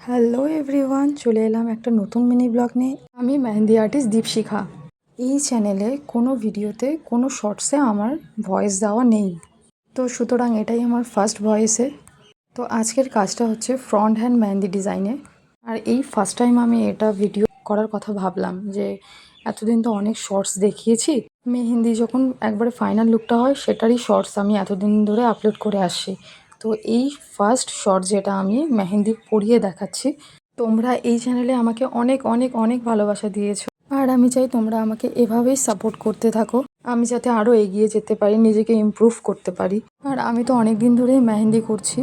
Hello everyone, চলে এলাম একটা নতুন মিনি ব্লগ নিয়ে। আমি মেহেন্দি আর্টিস্ট দীপশিখা। এই চ্যানেলে কোনো ভিডিওতে কোনো শর্টসে আমার ভয়েস দেওয়া নেই, তো সুতরাং এটাই আমার ফার্স্ট ভয়েসে। তো আজকের কাজটা হচ্ছে ফ্রন্ট হ্যান্ড মেহেন্দি ডিজাইনে। আর এই ফার্স্ট টাইম আমি এটা ভিডিও করার কথা ভাবলাম যে এতদিন তো অনেক শর্টস দেখিয়েছি, মেহেন্দি যখন একবারে ফাইনাল লুকটা হয় সেটারই শর্টস আমি এতদিন ধরে আপলোড করে আসছি। তো এই ফার্স্ট শর্ট যেটা আমি মেহেন্দি পরিয়ে দেখাচ্ছি। তোমরা এই চ্যানেলে আমাকে অনেক অনেক অনেক ভালোবাসা দিয়েছো, আর আমি চাই তোমরা আমাকে এভাবেই সাপোর্ট করতে থাকো, আমি যাতে আরও এগিয়ে যেতে পারি, নিজেকে ইমপ্রুভ করতে পারি। আর আমি তো অনেক দিন ধরেই মেহেন্দি করছি।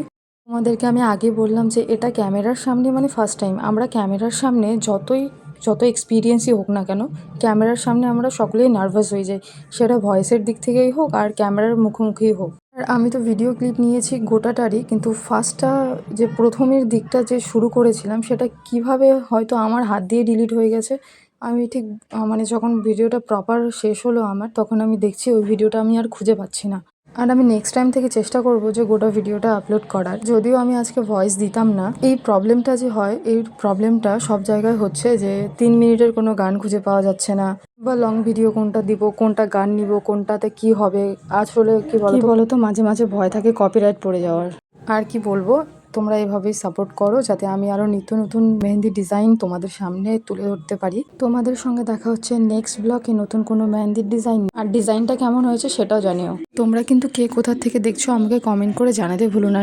তোমাদেরকে আমি আগে বললাম যে এটা ক্যামেরার সামনে মানে ফার্স্ট টাইম। আমরা ক্যামেরার সামনে যত এক্সপিরিয়েন্সই হোক না কেন, ক্যামেরার সামনে আমরা সকলেই নার্ভাস হয়ে যাই, সেটা ভয়েসের দিক থেকেই হোক আর ক্যামেরার মুখোমুখিই হোক। আর আমি তো ভিডিও ক্লিপ নিয়েছি গোটাটারই, কিন্তু ফার্স্টটা যে প্রথমের দিকটা যে শুরু করেছিলাম সেটা কিভাবে হয়তো আমার হাত দিয়ে ডিলিট হয়ে গেছে। আমি ঠিক মানে যখন ভিডিওটা প্রপার শেষ হলো আমার, তখন আমি দেখছি ওই ভিডিওটা আমি আর খুঁজে পাচ্ছি না। আর আমি নেক্সট টাইম থেকে চেষ্টা করব যে গোটা ভিডিওটা আপলোড করার। যদিও আমি আজকে ভয়েস দিতাম না, এই প্রবলেমটা যে হয়, এই প্রবলেমটা সব জায়গায় হচ্ছে যে 3 মিনিটের কোনো গান খুঁজে পাওয়া যাচ্ছে না, বা লং ভিডিও কোনটা দিব, কোনটা গান নিব, কোনটাতে কি হবে। আসলে কি বলতো, মাঝে মাঝে ভয় থাকে কপিরাইট পড়ে যাওয়ার। আর কি বলবো, তোমরা এভাবেই সাপোর্ট করো যাতে আমি আরও নিত্য নতুন মেহেন্দি ডিজাইন তোমাদের সামনে তুলে ধরতে পারি। তোমাদের সঙ্গে দেখা হচ্ছে নেক্সট ব্লগে নতুন কোনো মেহেন্দির ডিজাইন। আর ডিজাইনটা কেমন হয়েছে সেটাও জানিও। তোমরা কিন্তু কে কোথা থেকে দেখছো আমাকে কমেন্ট করে জানাতে ভুলো না।